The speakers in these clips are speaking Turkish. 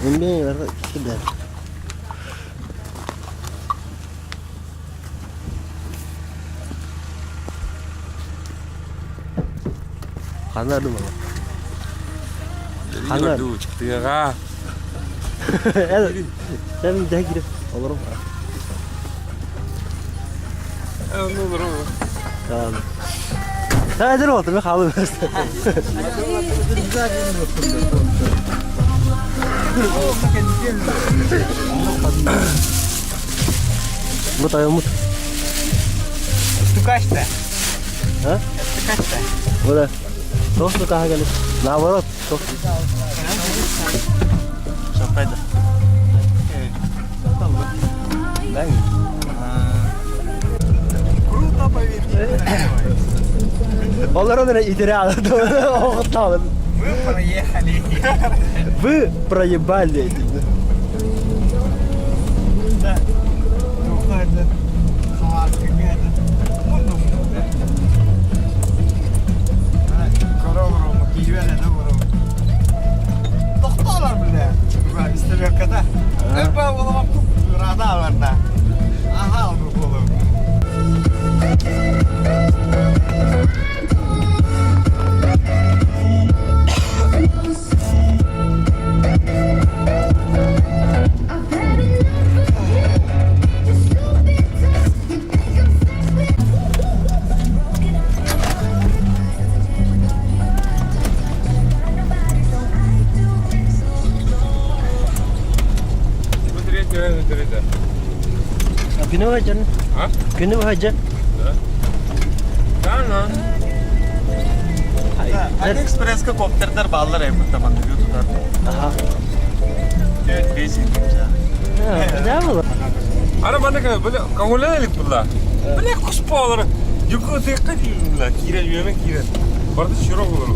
Ini ada sudah. Karena ada mana? Karena dulu tiga kah? Saya minta gitu. Olur mu? Olur. Tamam. Sen neden oldun be kalın? Mut ayo mut. Tu kaçta? Ha? Tu kaçta? Udah. Dostu kah gelin. Navarot. Dostu. Sampai dah. Да. Круто поверьте. Onlar onu идеально. Окутал. Мы проехали. Вы проебали. Да. Уходит. Салат какая-то. Корову киевene de vurum. Doktorlar bile. Ben istemiyorum kadar. Ben olamam. Rada var da. Aha bu oğlum. Günü var canım. Ha? Günü var canım. Kana? AliExpress'ka kopterler bağlar hep tamam YouTube'da. Aha. Evet, basic ya. Güzel mi? Ana bana kadar böyle kamulan elik bunlar. Böyle kuspa olur. Yukarı tekrar yürürler. Kiren yemek kiren. Barda şurok olur.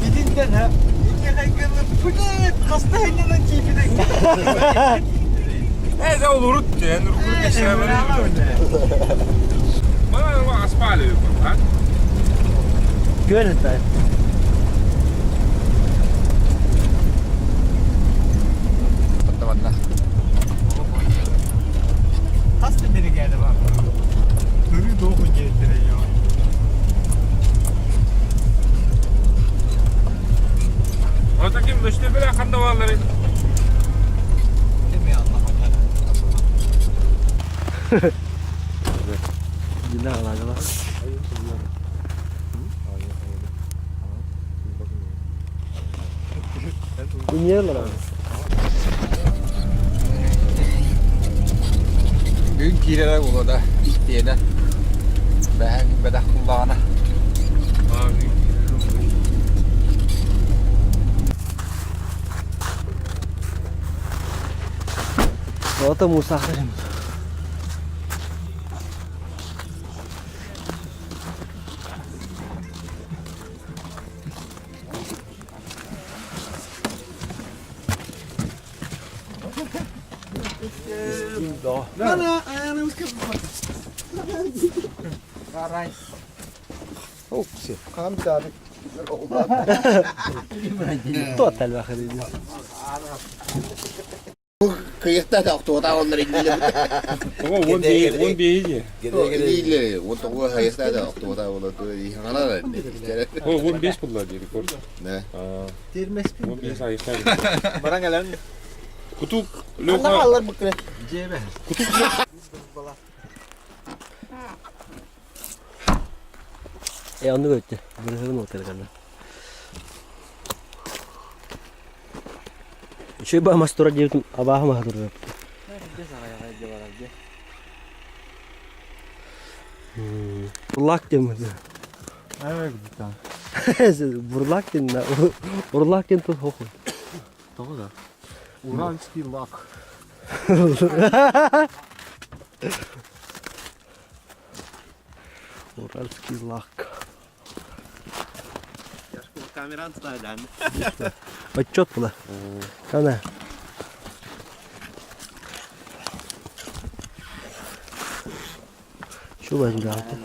Gidinden ha. İlk hakkında bu ne? Hastayla keyfine. Ne zaman olur yani rukur geçer böyle. Bana bu asfalt yok ha. Görün tabii. Tamamla. Hasta biri geldi bak. Dönü doğu getiriyor. Orada kim düştü böyle kanda varları. Değil mi Allah Allah. Dinle alakalı. İniyorlar abi. Gün kireler olur da ihtiyeden. Ben bedah kulağına. Abi. O da musafir. Bana ayağını ıskıp bak. Karay. Oh, şey. Kan bir tane. Total bakır. Kıyıkta da oktuğda onları indiler. Ama on beyi. İlle, o da kıyıkta da oktuğda onları yıkanalar. O on beş bunlar diyor. Ne? Dirmez mi? On beş ayıklar. Bana gelen Kutup ne loka. alır bu kere? Cebe. Onu götü. Bunu mu otel kadar. Şey bah mastura dia tu abah mah tu. Burlak dem. Evet bir tane. Burlak dem na. Burlak dem tu hoch. Doğru da. Uralski lak. Uralski lak. Kameran tutardan. Отчет была. Kana. Şu başında altı.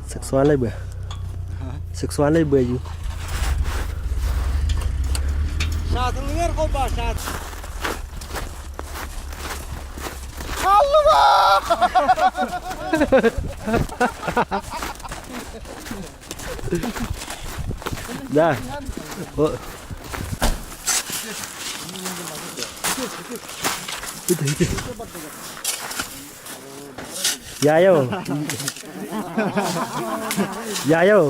Seksualnya bơ. Seksualnya bơ ju. Şadılıyor kopa şad. Allah! Dah. Oh. Itu. Ya yo. Ya yo.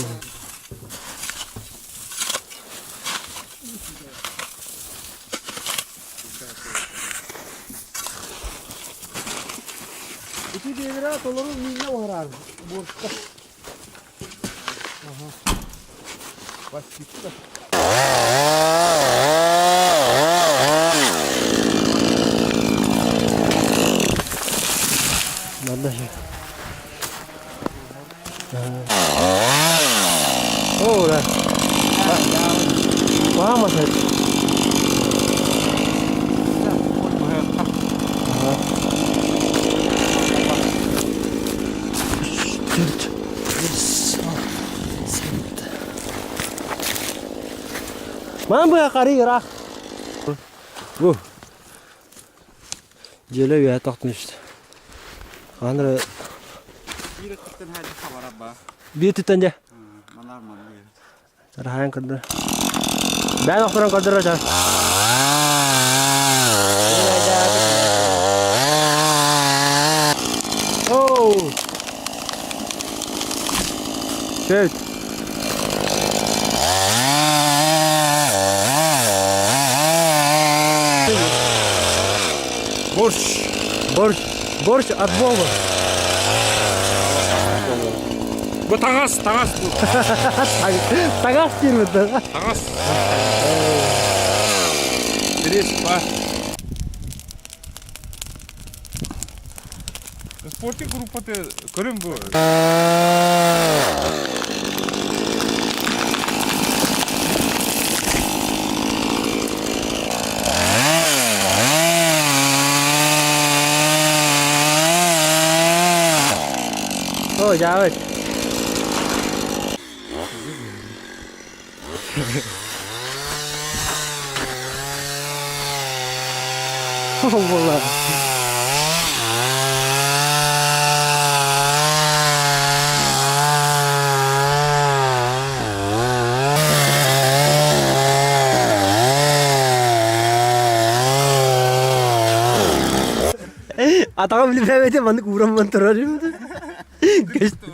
İki devre doları minne var. Borçta. Aha. Bak gitti. Nerede şey? Oh udah. Wah mas. Mana bu kari gerak? Jelo ya taktmış. Andra Bir kıtın hadi haber abba. bir tutunca. Malar malar. Rahan kerja. Ben orang kerja aja. Oh. Shoot. Borç at bomba. Bu tagas bu. Tagas değil mi? Tagas. Direkt bak. Sporting grupta görüm bu. Oh, jauh. Oh, bola. Atau beli bebek mana kurang mentor aja. Geçti.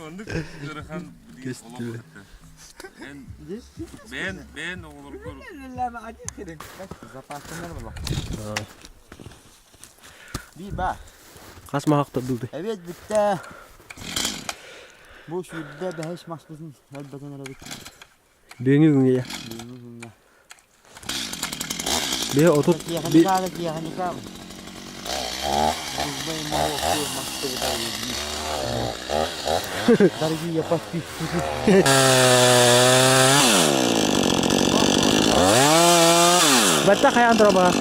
Ben olur kur. Lama aja kirim. Zapatınlar bak. Bir bak. Kas mahak tadı. Evet bitti. Bu şurada beş mahpusun. Hadi bakalım aradık. Dönüyor ya. Bir otur. Bir Dariyi yapak bir. Batak kayak antara bah.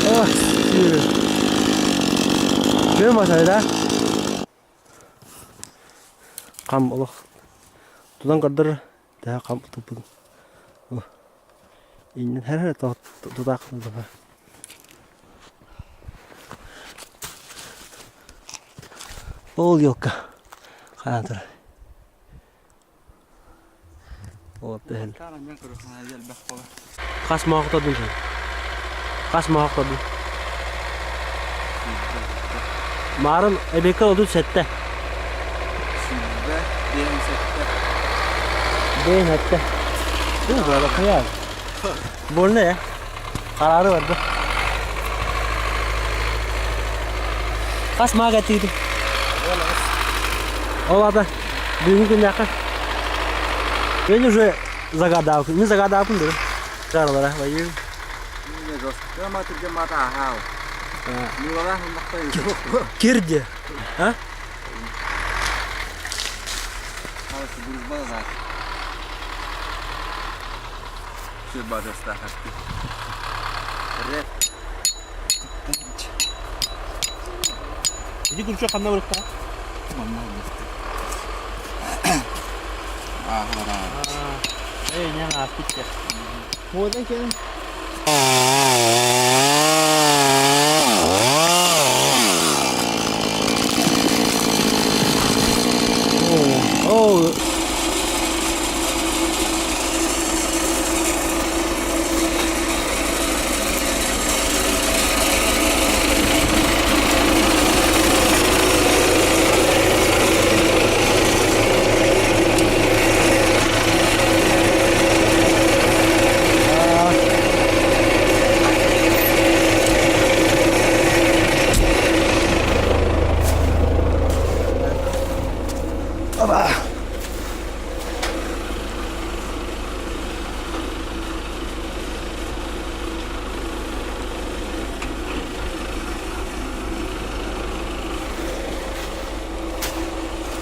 Oh, sih. Gimana masalahnya? Kam Allah. Tulang kader dah kam tuh. Oh. Ini her tutak tuh. Ol yok. Kanatır. O değil. Kas mahak tadı. Kas mahak tadı. Marın ebeka oldu sette. Değil sette. Bu böyle kıyar. Bu ne ya? Kararı vardı. Kas mahak etiydi. Олада, бүгінгі някқа. Мен уже загадал. Мен загадал пun dulu. Caralara, bayu. Ini dos. Ya mati dia mata hal. Ini lah makta itu. Kerja. Hah? Harası buruzma da zaten. Şu badasta hakkı. Rep. Jadi kurang kan nak berapa? Ah, orang. Yang apik ya. Mau dah kan? Oh.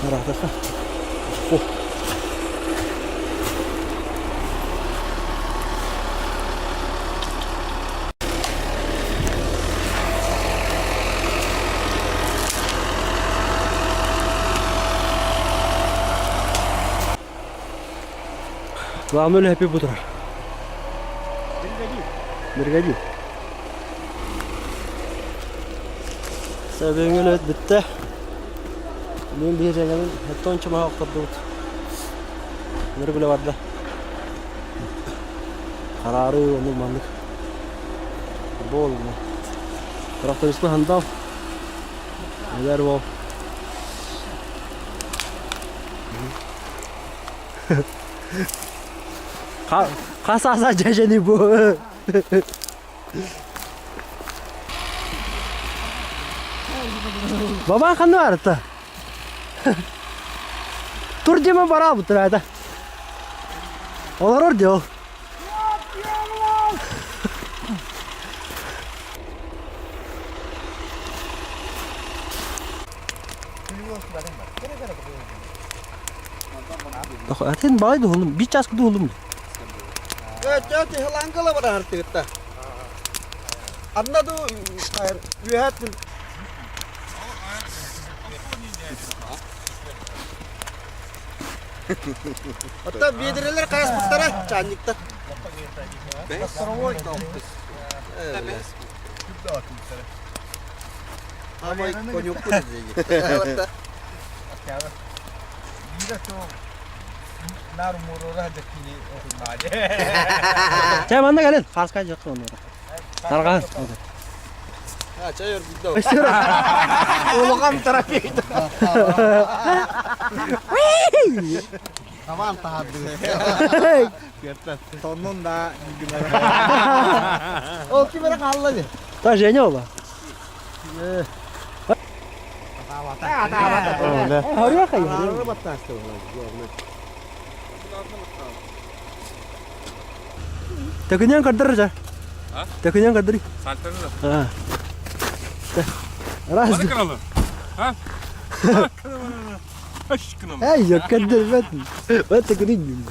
Nerede kan? Oh. Главное ли happy бутра? Бригадир. Sebebim öyle bitti. Men bir yerden hatta onca mah oqtirdim. Nere bile vardı. Qararı onu manlık. Bol mu? Taraftar ismi Handav. Neler bu? Kasasa ceceni bu. Baban kanı var hatta. Tur deme bara bu tırada. Olur diyor. Doch, atin baydı oğlum. Bir çaskıda oğlum. Ya hilang kalau berarti kita. Anda tuh air lihat. Hatta bidireler kayak sebentar cantik. Ama konyuk pun aja. Chay manda gelin. Farska yok onlara. Sargan. Ha, çayır gidiyor. Oğlum terapi itu. Aman tahadı. Kertas. Tonun da O kimera kaldı. Ta jenya ola. Harus kayak Harus batas tuh. Tekunyan kader aja. Ha? Tekunyan kader. Saltanı da. Ha. Ras. Bana kanalı. Ha? Aşkına mı? Hey, yok kader ben. Ben tekunin.